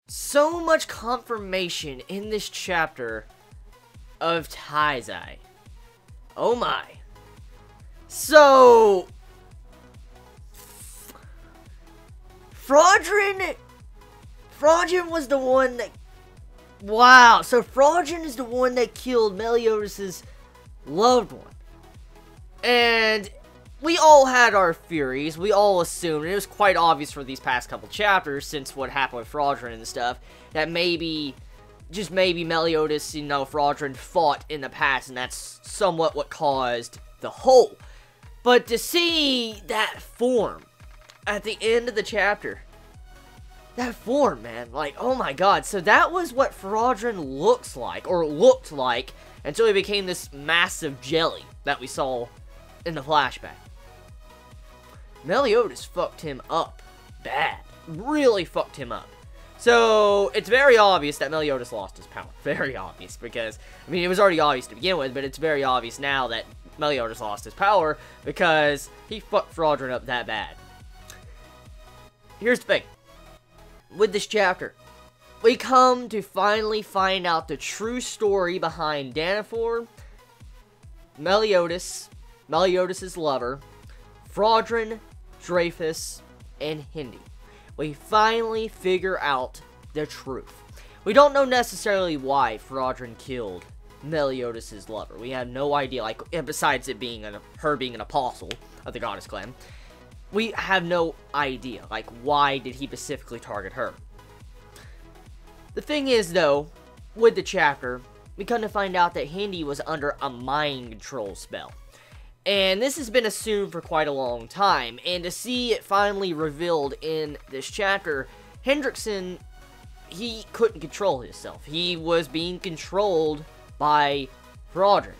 So much confirmation in this chapter of Taizai. Oh my. So, Fraudrin was the one that, wow, so Fraudrin is the one that killed Meliodas' loved one. And we all had our theories, we all assumed, and it was quite obvious for these past couple chapters, since what happened with Fraudrin and stuff, that maybe, just maybe Meliodas, Fraudrin fought in the past, and that's somewhat what caused the hole. But to see that form at the end of the chapter, that form, man, like, oh my god, so that was what Fraudrin looks like, or looked like, until he became this massive jelly that we saw in the flashback. Meliodas fucked him up bad. Really fucked him up. So, it's very obvious that Meliodas lost his power. Very obvious, because, I mean, it was already obvious to begin with, but it's very obvious now that Meliodas lost his power, because he fucked Fraudrin up that bad. Here's the thing. With this chapter, we come to finally find out the true story behind Danafor, Meliodas, Meliodas' lover, Fraudrin, Dreyfus, and Hindi. We finally figure out the truth. We don't know necessarily why Fraudrin killed Meliodas' lover. We have no idea, like, besides it being her being an apostle of the Goddess Clan. We have no idea, like, why did he specifically target her? The thing is, though, with the chapter, we come to find out that Hindi was under a mind control spell. And this has been assumed for quite a long time, and to see it finally revealed in this chapter, Hendrickson, he couldn't control himself. He was being controlled by Fraudrin.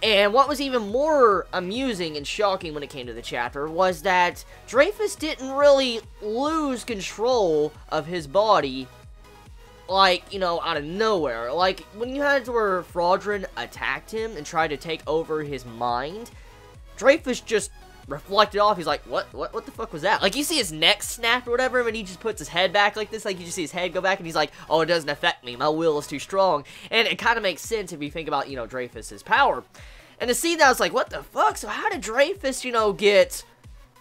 And what was even more amusing and shocking when it came to the chapter was that Dreyfus didn't really lose control of his body, like, out of nowhere. Like, when you had to where Fraudrin attacked him and tried to take over his mind, Dreyfus just reflected off. He's like, what the fuck was that? Like, you see his neck snap or whatever, and he just puts his head back like this, like, you just see his head go back, and he's like, oh, it doesn't affect me, my will is too strong. And it kind of makes sense if you think about, Dreyfus' power. And to see that, I was like, what the fuck? So how did Dreyfus, get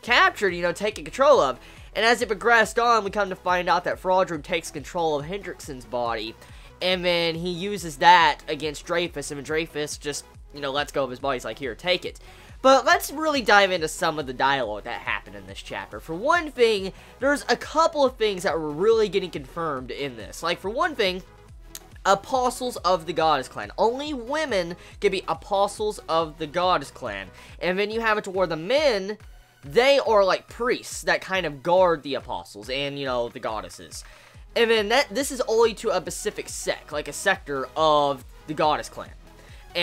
captured, taken control of? And as it progressed on, we come to find out that Fraudrin takes control of Hendrickson's body, and then he uses that against Dreyfus, and then Dreyfus just, lets go of his body. He's like, here, take it. But let's really dive into some of the dialogue that happened in this chapter. For one thing, there's a couple of things that were really getting confirmed in this. Like, for one thing, apostles of the Goddess Clan. Only women can be apostles of the Goddess Clan. And then you have it to where the men, they are like priests that kind of guard the apostles and, the goddesses. And then this is only to a specific sect, like a sector of the Goddess Clan.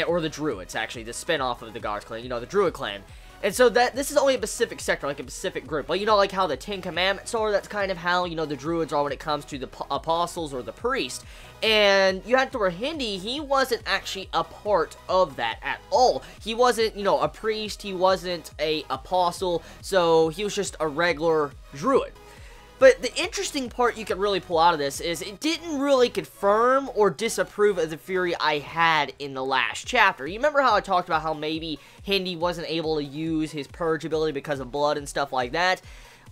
Or the Druids, actually, the spin-off of the Goddess Clan, the Druid Clan. And so this is only a specific sector, like a specific group. But like how the Ten Commandments are, that's kind of how, the Druids are when it comes to the apostles or the priest. And you had to where Hindi, he wasn't actually a part of that at all. He wasn't, a priest, he wasn't a apostle, so he was just a regular Druid. But the interesting part you can really pull out of this is it didn't really confirm or disapprove of the theory I had in the last chapter. You remember how I talked about how maybe Hindi wasn't able to use his purge ability because of blood and stuff like that?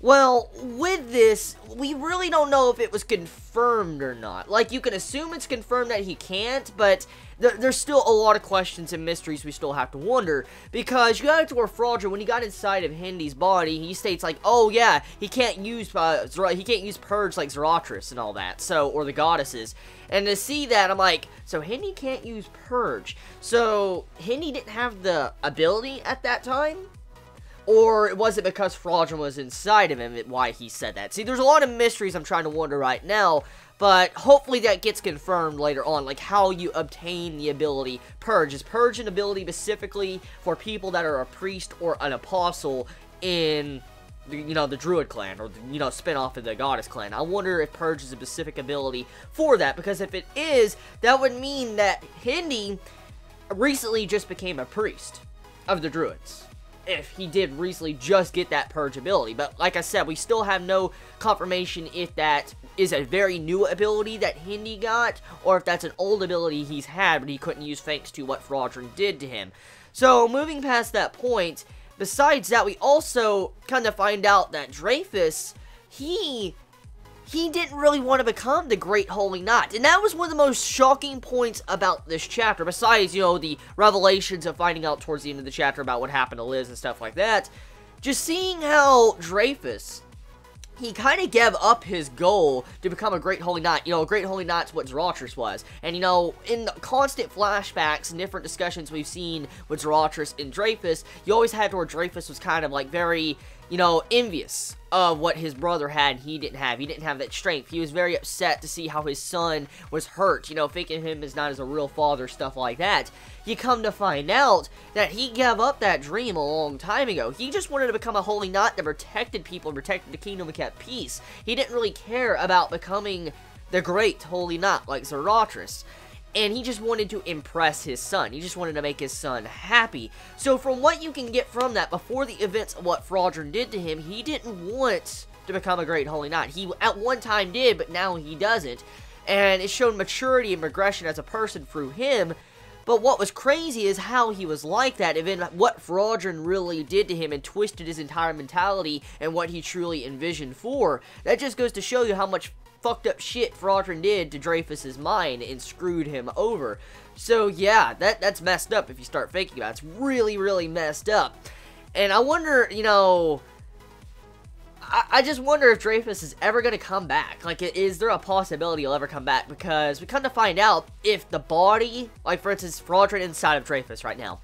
Well, with this, we really don't know if it was confirmed or not. Like, you can assume it's confirmed that he can't, but there's still a lot of questions and mysteries we still have to wonder. Because you got to where Fraudrin, when he got inside of Hindi's body, he states like, oh yeah, he can't use purge like Zarathustra and all that, so, or the goddesses. And to see that, I'm like, so Hindi can't use purge. So, Hindi didn't have the ability at that time? Or was it because Fraudrin was inside of him why he said that? See, there's a lot of mysteries I'm trying to wonder right now, but hopefully that gets confirmed later on, like how you obtain the ability Purge. Is Purge an ability specifically for people that are a priest or an apostle in, the Druid Clan, or, spin-off of the Goddess Clan? I wonder if Purge is a specific ability for that, because if it is, that would mean that Hindi recently just became a priest of the Druids. If he did recently just get that purge ability. But like I said, we still have no confirmation if that is a very new ability that Hindi got, or if that's an old ability he's had, but he couldn't use thanks to what Fraudrin did to him. So, moving past that point, besides that, we also kind of find out that Dreyfus, he didn't really want to become the Great Holy Knight. And that was one of the most shocking points about this chapter, besides, you know, the revelations of finding out towards the end of the chapter about what happened to Liz and stuff like that. Just seeing how Dreyfus, he kind of gave up his goal to become a Great Holy Knight. You know, a Great Holy Knight's what Zarathus was. And, you know, in the constant flashbacks and different discussions we've seen with Zarathus and Dreyfus, you always had to where Dreyfus was kind of, like, very, you know, envious of what his brother had and he didn't have. He didn't have that strength. He was very upset to see how his son was hurt, you know, thinking of him as not as a real father, stuff like that. You come to find out that he gave up that dream a long time ago. He just wanted to become a holy knight that protected people and protected the kingdom and kept peace. He didn't really care about becoming the great holy knight like Zarathus. And he just wanted to impress his son. He just wanted to make his son happy. So from what you can get from that, before the events of what Fraudrin did to him, he didn't want to become a great holy knight. He at one time did, but now he doesn't. And it showed maturity and progression as a person through him. But what was crazy is how he was like that, and then what Fraudrin really did to him and twisted his entire mentality and what he truly envisioned for. That just goes to show you how much fucked up shit Fraudrin did to Dreyfus's mind and screwed him over. So yeah, that's messed up if you start thinking about it. It's really, really messed up. And I wonder, you know, I just wonder if Dreyfus is ever going to come back. Like, is there a possibility he'll ever come back? Because we come to find out if the body, like for instance, Fraudrin inside of Dreyfus right now,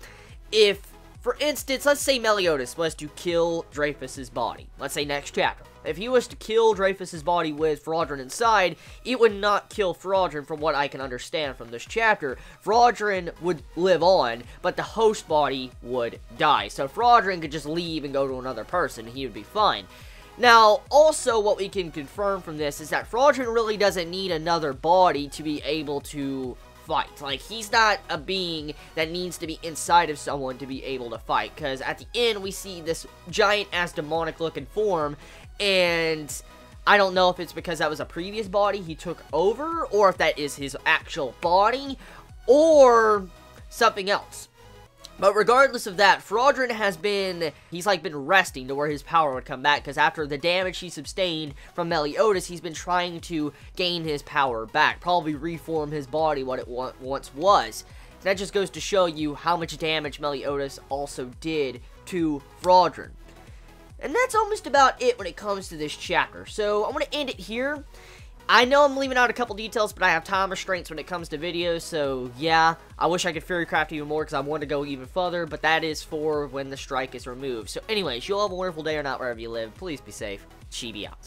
if, for instance, let's say Meliodas was to kill Dreyfus's body. Let's say next chapter. If he was to kill Dreyfus's body with Fraudrin inside, it would not kill Fraudrin from what I can understand from this chapter. Fraudrin would live on, but the host body would die. So Fraudrin could just leave and go to another person, and he would be fine. Now, also what we can confirm from this is that Fraudrin really doesn't need another body to be able to fight. Like, he's not a being that needs to be inside of someone to be able to fight, because at the end we see this giant-ass demonic-looking form, and I don't know if it's because that was a previous body he took over, or if that is his actual body, or something else. But regardless of that, Fraudrin has been, he's like been resting to where his power would come back, because after the damage he sustained from Meliodas, he's been trying to gain his power back, probably reform his body what it once was. That just goes to show you how much damage Meliodas also did to Fraudrin. And that's almost about it when it comes to this chapter. So I'm going to end it here. I know I'm leaving out a couple details, but I have time restraints when it comes to videos, so yeah, I wish I could fairy craft even more because I want to go even further, but that is for when the strike is removed. So anyways, you all have a wonderful day or not wherever you live. Please be safe. Chibi out.